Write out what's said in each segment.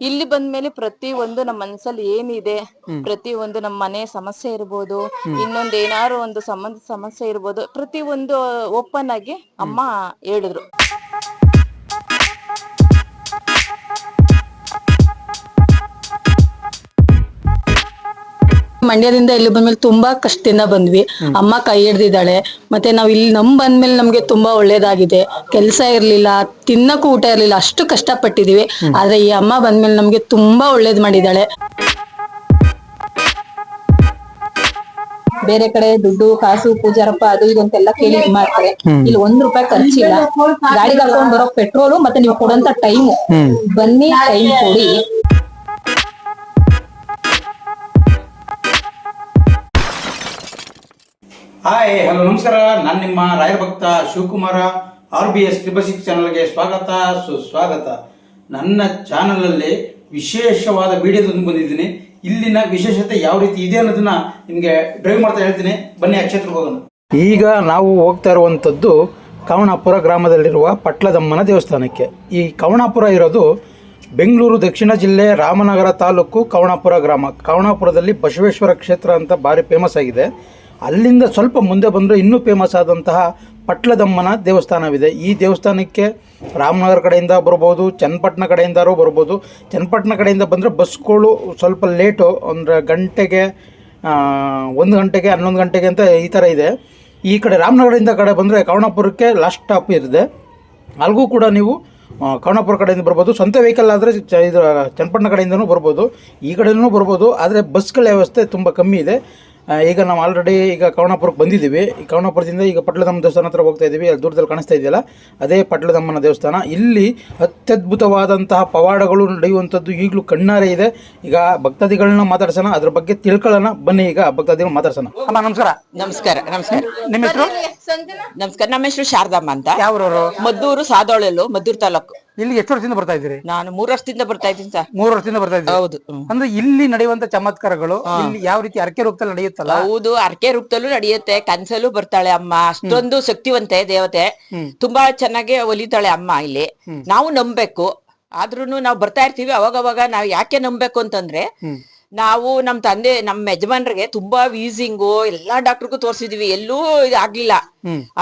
ಇಲ್ಲಿ ಬಂದ್ಮೇಲೆ ಪ್ರತಿ ಒಂದು ನಮ್ಮ ಮನಸ್ಸಲ್ಲಿ ಏನಿದೆ, ಪ್ರತಿ ಒಂದು ನಮ್ಮ ಮನೆ ಸಮಸ್ಯೆ ಇರ್ಬೋದು, ಇನ್ನೊಂದ್ ಏನಾರು ಒಂದು ಸಂಬಂಧ ಸಮಸ್ಯೆ ಇರ್ಬೋದು, ಪ್ರತಿ ಒಂದು ಓಪನ್ ಆಗಿ ಅಮ್ಮ ಹೇಳಿದ್ರು. ಮಂಡ್ಯದಿಂದ ಇಲ್ಲಿ ಬಂದ್ಮೇಲೆ ತುಂಬಾ ಕಷ್ಟದಿಂದ ಬಂದ್ವಿ. ಅಮ್ಮ ಕೈ ಹಿಡ್ದಿದ್ದಾಳೆ. ಮತ್ತೆ ನಾವ್ ಇಲ್ಲಿ ಬಂದ್ಮೇಲೆ ನಮ್ಗೆ ತುಂಬಾ ಒಳ್ಳೇದಾಗಿದೆ. ಕೆಲ್ಸ ಇರ್ಲಿಲ್ಲ, ತಿನ್ನಕ್ಕೂ ಊಟ ಇರ್ಲಿಲ್ಲ, ಅಷ್ಟು ಕಷ್ಟ ಪಟ್ಟಿದೀವಿ. ಆದ್ರೆ ಈ ಅಮ್ಮ ಬಂದ್ಮೇಲೆ ನಮ್ಗೆ ತುಂಬಾ ಒಳ್ಳೇದ್ ಮಾಡಿದಾಳೆ. ಬೇರೆ ಕಡೆ ದುಡ್ಡು ಕಾಸು ಪೂಜಾರಪ್ಪ ಅದು ಇದು ಅಂತೆಲ್ಲ ಕೇಳಿ ಮಾಡ್ತಾರೆ. ಇಲ್ಲಿ ₹1 ಖರ್ಚಿಲ್ಲ. ಗಾಡಿಗೆ ಹಾಕೊಂಡ್ ಬರೋ ಪೆಟ್ರೋಲು ಮತ್ತೆ ನೀವು ಕೊಡೋಂತ ಟೈಮು, ಬನ್ನಿ ಟೈಮ್ ಕೊಡಿ. ಹಾಯ್ ಹಲೋ ನಮಸ್ಕಾರ. ನಾನು ನಿಮ್ಮ ರಾಯರ ಭಕ್ತ ಶಿವಕುಮಾರ. RBS 666 ಚಾನಲ್ಗೆ ಸ್ವಾಗತ ಸುಸ್ವಾಗತ. ನನ್ನ ಚಾನಲಲ್ಲಿ ವಿಶೇಷವಾದ ವಿಡಿಯೋದೊಂದು ಬಂದಿದ್ದೀನಿ. ಇಲ್ಲಿನ ವಿಶೇಷತೆ ಯಾವ ರೀತಿ ಇದೆ ಅನ್ನೋದನ್ನ ನಿಮಗೆ ಡ್ರೈವ್ ಮಾಡ್ತಾ ಹೇಳ್ತೀನಿ. ಬನ್ನಿ ಆ ಕ್ಷೇತ್ರಕ್ಕೆ ಹೋಗೋಣ. ಈಗ ನಾವು ಹೋಗ್ತಾ ಇರುವಂಥದ್ದು ಕವಣಾಪುರ ಗ್ರಾಮದಲ್ಲಿರುವ ಪಟ್ಲದಮ್ಮನ ದೇವಸ್ಥಾನಕ್ಕೆ. ಈ ಕವಣಾಪುರ ಇರೋದು ಬೆಂಗಳೂರು ದಕ್ಷಿಣ ಜಿಲ್ಲೆ ರಾಮನಗರ ತಾಲೂಕು ಕವಣಾಪುರ ಗ್ರಾಮ. ಕವಣಾಪುರದಲ್ಲಿ ಬಸವೇಶ್ವರ ಕ್ಷೇತ್ರ ಅಂತ ಭಾರಿ ಫೇಮಸ್ ಆಗಿದೆ. ಅಲ್ಲಿಂದ ಸ್ವಲ್ಪ ಮುಂದೆ ಬಂದರೆ ಇನ್ನೂ ಫೇಮಸ್ ಆದಂತಹ ಪಟ್ಲದಮ್ಮನ ದೇವಸ್ಥಾನವಿದೆ. ಈ ದೇವಸ್ಥಾನಕ್ಕೆ ರಾಮನಗರ ಕಡೆಯಿಂದ ಬರ್ಬೋದು, ಚನ್ನಪಟ್ಟಣ ಕಡೆಯಿಂದಾರು ಬರ್ಬೋದು. ಚನ್ನಪಟ್ಟಣ ಕಡೆಯಿಂದ ಬಂದರೆ ಬಸ್ಗಳು ಸ್ವಲ್ಪ ಲೇಟು, ಅಂದರೆ ಗಂಟೆಗೆ 1 ಗಂಟೆಗೆ 11 ಗಂಟೆಗೆ ಅಂತ ಈ ಥರ ಇದೆ. ಈ ಕಡೆ ರಾಮನಗರದಿಂದ ಕಡೆ ಬಂದರೆ ಕವಣಾಪುರಕ್ಕೆ ಲಾಸ್ಟ್ ಸ್ಟಾಪ್ ಇರುತ್ತೆ. ಅಲ್ಲಿಗೂ ಕೂಡ ನೀವು ಕವಣಾಪುರ ಕಡೆಯಿಂದ ಬರ್ಬೋದು. ಸ್ವಂತ ವೆಹಿಕಲ್ ಆದರೆ ಇದು ಚನ್ನಪಟ್ಟಣ ಕಡೆಯಿಂದನೂ ಬರ್ಬೋದು, ಈ ಕಡೆಯೂ ಬರ್ಬೋದು. ಆದರೆ ಬಸ್ಗಳ ವ್ಯವಸ್ಥೆ ತುಂಬ ಕಮ್ಮಿ ಇದೆ. ಈಗ ನಾವು ಆಲ್ರೆಡಿ ಈಗ ಕವಣಾಪುರಕ್ಕೆ ಬಂದಿದ್ದೀವಿ. ಈ ಕವಣಾಪುರದಿಂದ ಈಗ ಪಟ್ಲದಮ್ಮ ದೇವಸ್ಥಾನ ಹತ್ರ ಹೋಗ್ತಾ ಇದ್ದೀವಿ. ಅಲ್ಲಿ ದೂರದಲ್ಲಿ ಕಾಣಿಸ್ತಾ ಇದೆಯಲ್ಲ, ಅದೇ ಪಟ್ಲದಮ್ಮನ ದೇವಸ್ಥಾನ. ಇಲ್ಲಿ ಅತ್ಯದ್ಭುತವಾದಂತಹ ಪವಾಡಗಳು ನಡೆಯುವಂಥದ್ದು ಈಗಲೂ ಕಣ್ಣಾರೆ ಇದೆ. ಈಗ ಭಕ್ತಾದಿಗಳನ್ನ ಮಾತಾಡ್ಸೋಣ, ಅದ್ರ ಬಗ್ಗೆ ತಿಳ್ಕೊಳ್ಳೋಣ. ಬನ್ನಿ ಈಗ ಭಕ್ತಾದಿಗಳು ಮಾತಾಡ್ಸೋಣ. ಅಮ್ಮ ನಮಸ್ಕಾರ. ನಮಸ್ಕಾರ. ನಮಸ್ಕಾರ. ನಿಮ್ಮ ಹೆಸರು? ನಮಸ್ಕಾರ. ನಮ್ಮ ಹೆಸರು ಶಾರದಮ್ಮ ಅಂತ. ಯಾವ್ರವರು? ಮದ್ದೂರು ಸಾದೋಳೆಲು, ಮದ್ದೂರು ತಾಲೂಕು. ಇಲ್ಲಿ ಎಷ್ಟು ವರ್ಷದಿಂದ ಬರ್ತಾ ಇದ್ದೀರಿ? ನಾನು 3 ವರ್ಷದಿಂದ ಬರ್ತಾ ಇದ್ದೀನಿ ಸರ್. 3 ವರ್ಷದಿಂದ ಬರ್ತಾ ಇದ್ದೀರಿ? ಹೌದು. ಅಂದ್ರೆ ಇಲ್ಲಿ ನಡೆಯುವಂತ ಚಮತ್ಕಾರಗಳು ಇಲ್ಲಿ ಯಾವ ರೀತಿ ಅರಕೆ ರೂಪದಲ್ಲಿ ನಡೆಯುತ್ತಲ್ಲ? ಹೌದು, ಅರಕೆ ರೂಪದಲ್ಲೂ ನಡೆಯುತ್ತೆ, ಕನ್ಸಲ್ಲೂ ಬರ್ತಾಳೆ ಅಮ್ಮ. ಅಷ್ಟೊಂದು ಶಕ್ತಿವಂತೆ ದೇವತೆ, ತುಂಬಾ ಚೆನ್ನಾಗಿ ಒಲಿತಾಳೆ ಅಮ್ಮ. ಇಲ್ಲಿ ನಾವು ನಂಬಬೇಕು. ಆದ್ರೂನು ನಾವು ಬರ್ತಾ ಇರ್ತೀವಿ ಅವಾಗವಾಗ. ನಾವು ಯಾಕೆ ನಂಬಬೇಕು ಅಂತಂದ್ರೆ, ನಾವು ನಮ್ಮ ಯಜಮಾನ್ರಿಗೆ ತುಂಬಾ ವೀಸಿಂಗು, ಎಲ್ಲಾ ಡಾಕ್ಟರ್ಗೂ ತೋರ್ಸಿದೀವಿ, ಎಲ್ಲೂ ಆಗ್ಲಿಲ್ಲ.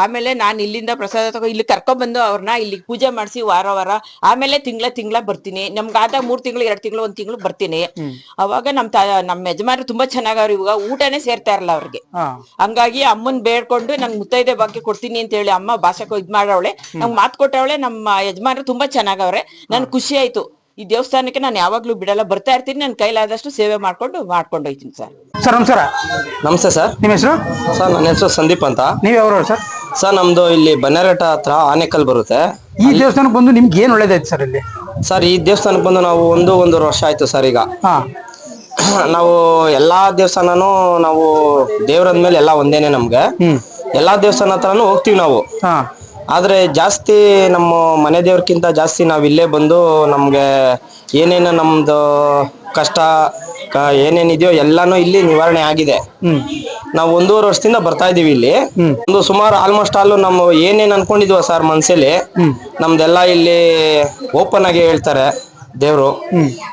ಆಮೇಲೆ ನಾನು ಇಲ್ಲಿಂದ ಪ್ರಸಾದ ತಗೋ ಇಲ್ಲಿ ಕರ್ಕೊಂಡ್ ಬಂದು ಅವ್ರನ್ನ ಇಲ್ಲಿ ಪೂಜೆ ಮಾಡಿಸಿ ವಾರ ಆಮೇಲೆ ತಿಂಗಳ ಬರ್ತೀನಿ. ನಮ್ಗಾದ 3 ತಿಂಗಳು 2 ತಿಂಗಳು 1 ತಿಂಗಳು ಬರ್ತೀನಿ. ಅವಾಗ ನಮ್ಮ ಯಜಮಾನ್ರು ತುಂಬಾ ಚೆನ್ನಾಗವ್ರು. ಇವಾಗ ಊಟನೇ ಸೇರ್ತಾ ಇರಲ್ಲ ಅವ್ರಿಗೆ. ಹಂಗಾಗಿ ಅಮ್ಮನ್ ಬೇಡ್ಕೊಂಡು ನಂಗೆ ಮುತ್ತೈದೆ ಬಾಕಿ ಕೊಡ್ತೀನಿ ಅಂತ ಹೇಳಿ ಅಮ್ಮ ಭಾಷೆಗೆ ಇದ್ ಮಾಡವಳೆ, ನಂಗೆ ಮಾತು ಕೊಟ್ಟವಳೆ. ನಮ್ಮ ಯಜಮಾನ್ರು ತುಂಬಾ ಚೆನ್ನಾಗವ್ರೆ. ನನ್ ಖುಷಿ ಆಯ್ತು. ಈ ದೇವಸ್ಥಾನಕ್ಕೆ ನಾನು ಯಾವಾಗ್ಲೂ ಬಿಡಲ್ಲ, ಬರ್ತಾ ಇರ್ತೀನಿ. ನನ್ನ ಕೈಲಾದಷ್ಟು ಸೇವೆ ಮಾಡ್ಕೊಂಡು ಹೋಯ್ತೀನಿ ಸರ್. ಸರ್ ನಮಸ್ಕಾರ. ನಮಸ್ತೆ ಸರ್. ನಿಮ್ಮ ಹೆಸರು? ಸರ್ ನನ್ನ ಹೆಸರು ಸಂದೀಪ್ ಅಂತ. ನೀವು ಯಾವ್ರವ್ರು ಸರ್? ಸರ್ ನಮ್ದು ಇಲ್ಲಿ ಬನ್ನೇರಘಟ್ಟ ಹತ್ರ ಆನೆಕಲ್ ಬರುತ್ತೆ. ಈ ದೇವಸ್ಥಾನಕ್ಕೆ ಬಂದು ನಿಮ್ಗೆ ಏನ್ ಒಳ್ಳೇದಾಯ್ತು ಸರ್ ಇಲ್ಲಿ? ಸರ್ ಈ ದೇವಸ್ಥಾನಕ್ಕೆ ಬಂದು ನಾವು ಒಂದೂವರೆ ವರ್ಷ ಆಯ್ತು ಸರ್. ಈಗ ನಾವು ಎಲ್ಲಾ ದೇವಸ್ಥಾನನು ನಾವು ದೇವ್ರಂದ್ಮೇಲೆ ಎಲ್ಲ ಒಂದೇನೆ ನಮ್ಗೆ. ಎಲ್ಲಾ ದೇವಸ್ಥಾನ ಹತ್ರನು ಹೋಗ್ತೀವಿ ನಾವು. ಆದ್ರೆ ಜಾಸ್ತಿ ನಮ್ಮ ಮನೆ ದೇವ್ರಕ್ಕಿಂತ ಜಾಸ್ತಿ ನಾವ್ ಇಲ್ಲೇ ಬಂದು ನಮ್ಗೆ ಏನೇನು ನಮ್ದು ಕಷ್ಟ ಏನೇನಿದೆಯೋ ಎಲ್ಲಾನು ಇಲ್ಲಿ ನಿವಾರಣೆ ಆಗಿದೆ. ನಾವು 1.5 ವರ್ಷದಿಂದ ಬರ್ತಾ ಇದೀವಿ ಇಲ್ಲಿ. ಒಂದು ಸುಮಾರು ಆಲ್ಮೋಸ್ಟ್ ಆಲ್ ನಾವು ಏನೇನ್ ಅನ್ಕೊಂಡಿದ್ವ ಸರ್ ಮನ್ಸಲ್ಲಿ, ನಮ್ದೆಲ್ಲ ಇಲ್ಲಿ ಓಪನ್ ಆಗಿ ಹೇಳ್ತಾರೆ ದೇವ್ರು.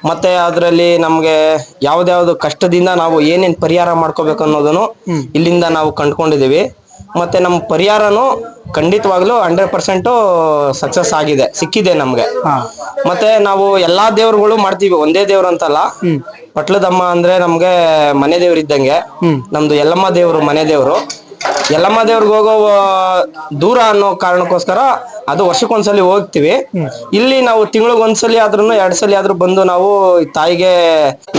ಮತ್ತೆ ಅದ್ರಲ್ಲಿ ನಮ್ಗೆ ಯಾವ್ದಾವ್ದು ಕಷ್ಟದಿಂದ ನಾವು ಏನೇನ್ ಪರಿಹಾರ ಮಾಡ್ಕೋಬೇಕು ಅನ್ನೋದನ್ನು ಇಲ್ಲಿಂದ ನಾವು ಕಂಡ್ಕೊಂಡಿದೀವಿ. ಮತ್ತೆ ನಮ್ಮ ಪರಿಹಾರನು ಖಂಡಿತವಾಗ್ಲೂ 100% ಸಕ್ಸಸ್ ಆಗಿದೆ, ಸಿಕ್ಕಿದೆ ನಮ್ಗೆ. ಮತ್ತೆ ನಾವು ಎಲ್ಲಾ ದೇವ್ರುಗಳು ಮಾಡ್ತೀವಿ, ಒಂದೇ ದೇವ್ರು ಅಂತಲ್ಲ. ಪಟ್ಲದಮ್ಮ ಅಂದ್ರೆ ನಮ್ಗೆ ಮನೆ ದೇವ್ರು ಇದ್ದಂಗೆ. ನಮ್ದು ಯಲ್ಲಮ್ಮ ದೇವ್ರು ಮನೆ ದೇವ್ರು. ಯಲ್ಲಮ್ಮ ದೇವ್ರಿಗೆ ಹೋಗೋ ದೂರ ಅನ್ನೋ ಕಾರಣಕ್ಕೋಸ್ಕರ ಅದು ವರ್ಷಕ್ಕೊಂದ್ಸಲಿ ಹೋಗ್ತಿವಿ. ಇಲ್ಲಿ ನಾವು ತಿಂಗಳಿಗೊಂದ್ಸಲಿ ಆದ್ರೂ 2 ಸಲ ಆದ್ರೂ ಬಂದು ನಾವು ತಾಯಿಗೆ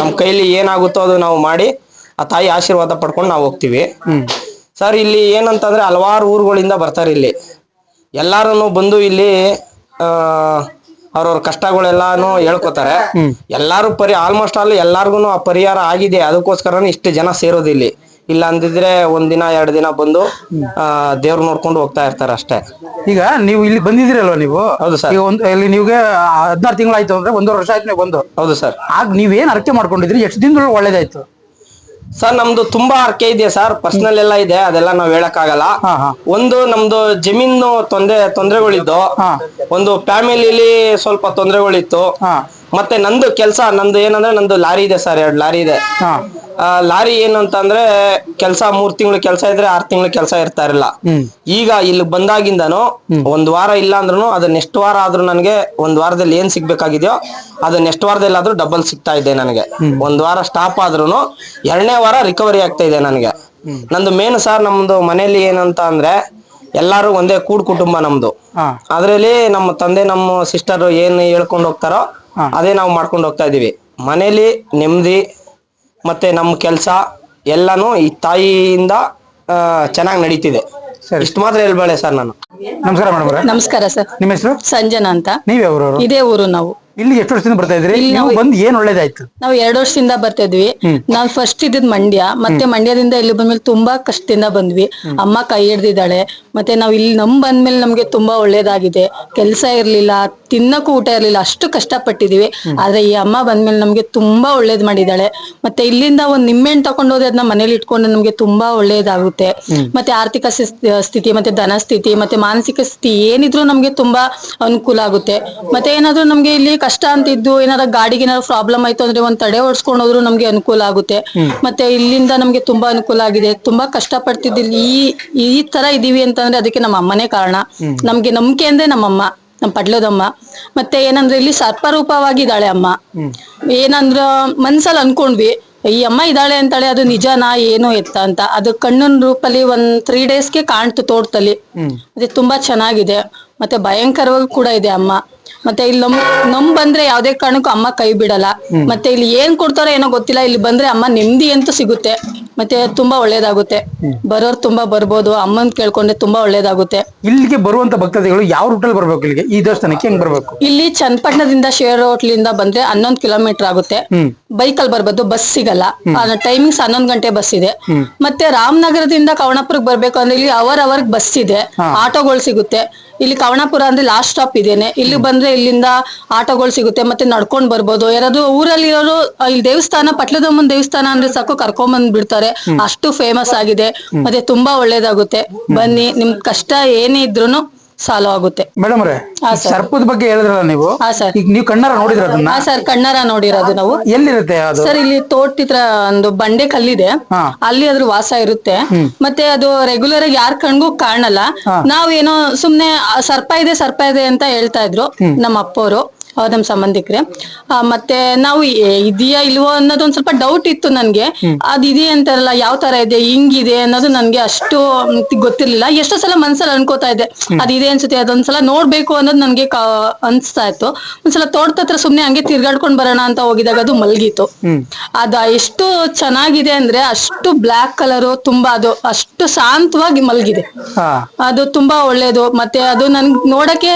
ನಮ್ ಕೈಲಿ ಏನಾಗುತ್ತೋ ಅದು ನಾವು ಮಾಡಿ ಆ ತಾಯಿ ಆಶೀರ್ವಾದ ಪಡ್ಕೊಂಡು ನಾವು ಹೋಗ್ತಿವಿ ಸರ್. ಇಲ್ಲಿ ಏನಂತಂದ್ರೆ ಹಲವಾರು ಊರುಗಳಿಂದ ಬರ್ತಾರೆ. ಇಲ್ಲಿ ಎಲ್ಲಾರು ಬಂದು ಇಲ್ಲಿ ಅವ್ರವ್ರ ಕಷ್ಟಗಳೆಲ್ಲಾನು ಹೇಳ್ಕೊತಾರೆ. ಎಲ್ಲಾರು ಆಲ್ಮೋಸ್ಟ್ ಆಲ್ ಎಲ್ಲಾರ್ಗು ಆ ಪರಿಹಾರ ಆಗಿದೆ. ಅದಕ್ಕೋಸ್ಕರನೇ ಇಷ್ಟು ಜನ ಸೇರೋದು ಇಲ್ಲಿ. ಇಲ್ಲ ಅಂದಿದ್ರೆ 1 ದಿನ 2 ದಿನ ಬಂದು ದೇವ್ರು ನೋಡ್ಕೊಂಡು ಹೋಗ್ತಾ ಇರ್ತಾರೆ ಅಷ್ಟೇ. ಈಗ ನೀವು ಇಲ್ಲಿ ಬಂದಿದ್ದೀರಲ್ವಾ ನೀವು? ಹೌದು ಸರ್. ಇಲ್ಲಿ ನೀವ್ಗೆ 16 ತಿಂಗಳಾಯ್ತು ಅಂದ್ರೆ 1.5 ವರ್ಷ ಆಯ್ತು ನೀವು ಬಂದು? ಹೌದು ಸರ್. ಆಗ ನೀವೇನ್ ಅರ್ಕೆ ಮಾಡ್ಕೊಂಡಿದ್ರಿ? ಎಷ್ಟು ದಿನದೊಳಗೆ ಒಳ್ಳೇದಾಯ್ತು ಸರ್? ನಮ್ದು ತುಂಬಾ ಅರ್ಕೆ ಇದೆ ಸರ್, ಪರ್ಸನಲ್ ಎಲ್ಲ ಇದೆ, ಅದೆಲ್ಲ ನಾವ್ ಹೇಳಕ್ ಆಗಲ್ಲ. ಒಂದು ನಮ್ದು ಜಮೀನು ತೊಂದರೆಗಳಿದ್ದು, ಒಂದು ಫ್ಯಾಮಿಲಿಲಿ ಸ್ವಲ್ಪ ತೊಂದರೆಗಳಿತ್ತು. ಮತ್ತೆ ನಂದು ಕೆಲಸ ನಂದು ಏನಂದ್ರೆ ನಂದು ಲಾರಿ ಇದೆ ಸರ್, 2 ಲಾರಿ ಇದೆ. ಲಾರಿ ಏನು ಅಂತಂದ್ರೆ ಕೆಲಸ 3 ತಿಂಗಳು ಕೆಲಸ ಇದ್ರೆ 6 ತಿಂಗಳು ಕೆಲಸ ಇರ್ತಾ ಇರಲಿಲ್ಲ. ಈಗ ಇಲ್ಲಿ ಬಂದಾಗಿಂದನು 1 ವಾರ ಇಲ್ಲ ಅಂದ್ರೂ ಅದು ನೆಕ್ಸ್ಟ್ ವಾರ ಆದ್ರೂ ನನಗೆ 1 ವಾರದಲ್ಲಿ ಏನ್ ಸಿಗ್ಬೇಕಾಗಿದೆಯೋ ಅದು ನೆಕ್ಸ್ಟ್ ವಾರದಲ್ಲಿ ಆದ್ರೂ ಡಬಲ್ ಸಿಗ್ತಾ ಇದೆ ನನಗೆ. 1 ವಾರ ಸ್ಟಾಪ್ ಆದ್ರೂ 2ನೇ ವಾರ ರಿಕವರಿ ಆಗ್ತಾ ಇದೆ ನನಗೆ. ನಂದು ಮೇನ್ ಸರ್, ನಮ್ದು ಮನೇಲಿ ಏನಂತ ಅಂದ್ರೆ ಎಲ್ಲಾರು ಒಂದೇ ಕುಟುಂಬ ನಮ್ದು. ಅದ್ರಲ್ಲಿ ನಮ್ಮ ತಂದೆ ನಮ್ಮ ಸಿಸ್ಟರ್ ಏನ್ ಹೇಳ್ಕೊಂಡು ಹೋಗ್ತಾರೋ ಅದೇ ನಾವು ಮಾಡ್ಕೊಂಡು ಹೋಗ್ತಾ ಇದೀವಿ. ಮನೇಲಿ ನೆಮ್ಮದಿ ಮತ್ತೆ ನಮ್ಮ ಕೆಲಸ ಎಲ್ಲಾನು ಈ ತಾಯಿಯಿಂದ ಚೆನ್ನಾಗಿ ನಡೀತಿದೆ. ಇಷ್ಟು ಮಾತ್ರ ಹೇಳ್ಬೇಳೆ ಸರ್ ನಾನು. ನಮಸ್ಕಾರ ಮೇಡಮ್. ನಮಸ್ಕಾರ ಸರ್. ನಿಮ್ಮ ಹೆಸರು? ಸಂಜನಾ ಅಂತ. ನೀವ್ ಯಾವ್ರವ್ರು? ಇದೇ ಊರು ನಾವು. ಇಲ್ಲಿ ಎಷ್ಟು ವರ್ಷದಿಂದ ಬರ್ತಾ ಇದ್ರಿ? ನೀವು ಬಂದು ಏನ್ ಒಳ್ಳೇದಾಯ್ತು? ನಾವು 2 ವರ್ಷದಿಂದ ಬರ್ತಾ ಇದ್ವಿ. ನಾವು ಫಸ್ಟ್ ಇದ್ದಿದ್ ಮಂಡ್ಯ, ಮತ್ತೆ ಮಂಡ್ಯದಿಂದ ಇಲ್ಲಿ ಬಂದ್ಮೇಲೆ ತುಂಬಾ ಕಷ್ಟದಿಂದ ಬಂದ್ವಿ. ಅಮ್ಮ ಕೈ ಹಿಡ್ದಿದ್ದಾಳೆ. ಮತ್ತೆ ನಾವ್ ಇಲ್ಲಿ ಬಂದ್ಮೇಲೆ ನಮ್ಗೆ ತುಂಬಾ ಒಳ್ಳೇದಾಗಿದೆ. ಕೆಲ್ಸ ಇರ್ಲಿಲ್ಲ, ತಿನ್ನಕ್ಕೂ ಊಟ ಇರ್ಲಿಲ್ಲ, ಅಷ್ಟು ಕಷ್ಟಪಟ್ಟಿದೀವಿ. ಆದ್ರೆ ಈ ಅಮ್ಮ ಬಂದ್ಮೇಲೆ ನಮ್ಗೆ ತುಂಬಾ ಒಳ್ಳೇದ್ ಮಾಡಿದಾಳೆ. ಮತ್ತೆ ಇಲ್ಲಿಂದ ಒಂದ್ ನಿಂಬೆಹಣ್ಣು ತಗೊಂಡು ಹೋದ್ರೆ ಅದನ್ನ ಮನೇಲಿ ಇಟ್ಕೊಂಡು ನಮ್ಗೆ ತುಂಬಾ ಒಳ್ಳೇದಾಗುತ್ತೆ. ಮತ್ತೆ ಆರ್ಥಿಕ ಸ್ಥಿತಿ, ಮತ್ತೆ ಧನ ಸ್ಥಿತಿ, ಮತ್ತೆ ಮಾನಸಿಕ ಸ್ಥಿತಿ ಏನಿದ್ರು ನಮ್ಗೆ ತುಂಬಾ ಅನುಕೂಲ ಆಗುತ್ತೆ. ಮತ್ತೆ ಏನಾದ್ರು ನಮ್ಗೆ ಇಲ್ಲಿ ಕಷ್ಟ ಅಂತಿದ್ದು ಏನಾದ್ರು ಗಾಡಿಗೆ ಏನಾದ್ರು ಪ್ರಾಬ್ಲಮ್ ಆಯ್ತು ಅಂದ್ರೆ ಒಂದ್ ತಡೆ ಓಡಿಸ್ಕೊಂಡು ಹೋದ್ರು ನಮ್ಗೆ ಅನುಕೂಲ ಆಗುತ್ತೆ. ಮತ್ತೆ ಇಲ್ಲಿಂದ ನಮ್ಗೆ ತುಂಬಾ ಅನುಕೂಲ ಆಗಿದೆ. ತುಂಬಾ ಕಷ್ಟ ಪಡ್ತಿದ್ದಿಲ್ಲ. ಈ ತರ ಇದೀವಿ ಅಂತಂದ್ರೆ ಅದಕ್ಕೆ ನಮ್ಮ ಅಮ್ಮನೇ ಕಾರಣ. ನಮ್ಗೆ ನಂಬಿಕೆ ಅಂದ್ರೆ ನಮ್ಮಮ್ಮ, ನಮ್ ಪಡ್ಲದಮ್ಮ. ಮತ್ತೆ ಏನಂದ್ರೆ ಇಲ್ಲಿ ಸರ್ಪರೂಪವಾಗಿದ್ದಾಳೆ ಅಮ್ಮ. ಏನಂದ್ರ ಮನ್ಸಲ್ಲಿ ಅನ್ಕೊಂಡ್ವಿ ಈ ಅಮ್ಮ ಇದ್ದಾಳೆ ಅಂತಾಳೆ, ಅದು ನಿಜನಾ ಏನು ಎತ್ತ ಅಂತ. ಅದು ಕಣ್ಣಿನ ರೂಪಲ್ಲಿ 3 ಡೇಸ್ಗೆ ಕಾಣ್ತು ತೋಟದಲ್ಲಿ. ಅದೇ ತುಂಬಾ ಚೆನ್ನಾಗಿದೆ. ಮತ್ತೆ ಭಯಂಕರವಾಗಿ ಕೂಡ ಇದೆ ಅಮ್ಮ. ಮತ್ತೆ ಇಲ್ಲಿ ಬಂದ್ರೆ ಯಾವ್ದೇ ಕಾರಣಕ್ಕೂ ಅಮ್ಮ ಕೈ ಬಿಡಲ್ಲ. ಮತ್ತೆ ಇಲ್ಲಿ ಏನ್ ಕೊಡ್ತಾರೋ ಏನೋ ಗೊತ್ತಿಲ್ಲ, ಇಲ್ಲಿ ಬಂದ್ರೆ ಅಮ್ಮ ನೆಮ್ಮದಿ ಅಂತೂ ಸಿಗುತ್ತೆ. ಮತ್ತೆ ತುಂಬಾ ಒಳ್ಳೇದಾಗುತ್ತೆ. ಬರೋರು ತುಂಬಾ ಬರ್ಬೋದು. ಅಮ್ಮನ್ ಕೇಳ್ಕೊಂಡ್ರೆ ತುಂಬಾ ಒಳ್ಳೇದಾಗುತ್ತೆ. ಇಲ್ಲಿಗೆ ಬರುವಂತ ಭಕ್ತಾದಿಗಳು ಯಾವ ರೂಟಲ್ಲಿ ಬರ್ಬೇಕು? ಇಲ್ಲಿಗೆ ಈ ದೇವಸ್ಥಾನಕ್ಕೆ ಹೆಂಗ್ ಬರ್ಬೇಕು? ಇಲ್ಲಿ ಚನ್ನಪಟ್ಟಣದಿಂದ ಶೇರ್ ಹೋಟ್ಲಿಂದ ಬಂದ್ರೆ 11 ಕಿಲೋಮೀಟರ್ ಆಗುತ್ತೆ. ಬೈಕಲ್ಲಿ ಬರ್ಬೋದು, ಬಸ್ ಸಿಗಲ್ಲ. ಟೈಮಿಂಗ್ಸ್ 11 ಗಂಟೆ ಬಸ್ ಇದೆ. ಮತ್ತೆ ರಾಮನಗರದಿಂದ ಕವಣಪುರಕ್ಕೆ ಬರ್ಬೇಕು ಅಂದ್ರೆ ಇಲ್ಲಿ ಅವರ್ಗೆ ಬಸ್ ಇದೆ, ಆಟೋಗಳು ಸಿಗುತ್ತೆ. ಇಲ್ಲಿ ಕವಣಪುರ ಅಂದ್ರೆ ಲಾಸ್ಟ್ ಸ್ಟಾಪ್ ಇದೇನೆ. ಇಲ್ಲಿ ಬಂದ್ರೆ ಇಲ್ಲಿಂದ ಆಟೋಗಳು ಸಿಗುತ್ತೆ. ಮತ್ತೆ ನಡ್ಕೊಂಡ್ ಬರ್ಬೋದು. ಯಾರಾದ್ರೂ ಊರಲ್ಲಿ ಇರೋರು ಇಲ್ಲಿ ದೇವಸ್ಥಾನ, ಪಟ್ಲದಮ್ಮನ ದೇವಸ್ಥಾನ ಅಂದ್ರೆ ಸಾಕು ಕರ್ಕೊಂಡ್ ಬಂದ್ ಬಿಡ್ತಾರೆ. ಅಷ್ಟು ಫೇಮಸ್ ಆಗಿದೆ. ಮತ್ತೆ ತುಂಬಾ ಒಳ್ಳೇದಾಗುತ್ತೆ. ಬನ್ನಿ, ನಿಮ್ ಕಷ್ಟ ಏನೇ ಇದ್ರೂನು ಸಾಲ್ವ್ ಆಗುತ್ತೆ. ಮೇಡಮ್ ಅವರೇ, ಸರ್ಪದ ಬಗ್ಗೆ ಹೇಳಿದ್ರಲ್ಲ ನೀವು, ಈಗ ನೀವು ಕಣ್ಣಾರ ನೋಡಿದ್ರ ಅದನ್ನ? ಸರ್, ಕಣ್ಣಾರ ನೋಡಿರೋದು ನಾವು. ಎಲ್ಲಿರುತ್ತೆ ಅದು? ಸರ್, ಇಲ್ಲಿ ತೋಟದ ಒಂದು ಬಂಡೆ ಕಲ್ಲಿದೆ, ಅಲ್ಲಿ ಅದ್ರ ವಾಸ ಇರುತ್ತೆ. ಮತ್ತೆ ಅದು ರೆಗ್ಯುಲರ್ ಆಗಿ ಯಾರ್ ಕಣ್ಗೂ ಕಾಣಲ್ಲ. ನಾವೇನೋ ಸುಮ್ನೆ ಸರ್ಪ ಇದೆ ಅಂತ ಹೇಳ್ತಾ ಇದ್ರು ನಮ್ಮ ಅಪ್ಪವರು, ನಮ್ ಸಂಬಂಧಿಕರೇ. ಮತ್ತೆ ನಾವು ಇದೆಯಾ ಇಲ್ವೋ ಅನ್ನೋದು ಒಂದ್ ಸ್ವಲ್ಪ ಡೌಟ್ ಇತ್ತು ನನ್ಗೆ. ಅದಿದೆ ಅಂತಾರಲ್ಲ, ಯಾವ ತರ ಇದೆ, ಹಿಂಗಿದೆ ಅನ್ನೋದು ನನ್ಗೆ ಅಷ್ಟು ಗೊತ್ತಿರ್ಲಿಲ್ಲ. ಎಷ್ಟೋ ಸಲ ಮನ್ಸಲ್ಲಿ ಅನ್ಕೋತಾ ಇದ್ದೆ ಅದಿದೆ ಅನ್ಸುತ್ತೆ, ಅದೊಂದ್ಸಲ ನೋಡ್ಬೇಕು ಅನ್ನೋದು ನನ್ಗೆ ಅನ್ಸ್ತಾ ಇತ್ತು. ಒಂದ್ಸಲ ತೋಟದ ಹತ್ರ ಸುಮ್ನೆ ಹಂಗೆ ತಿರ್ಗಾಡ್ಕೊಂಡ್ ಬರೋಣ ಅಂತ ಹೋಗಿದಾಗ ಅದು ಮಲ್ಗಿತ್ತು. ಅದ ಎಷ್ಟು ಚೆನ್ನಾಗಿದೆ ಅಂದ್ರೆ ಅಷ್ಟು ಬ್ಲಾಕ್ ಕಲರು, ತುಂಬಾ ಅದು ಅಷ್ಟು ಶಾಂತವಾಗಿ ಮಲ್ಗಿದೆ. ಅದು ತುಂಬಾ ಒಳ್ಳೇದು. ಮತ್ತೆ ಅದು ನನ್ಗೆ ನೋಡಕ್ಕೆ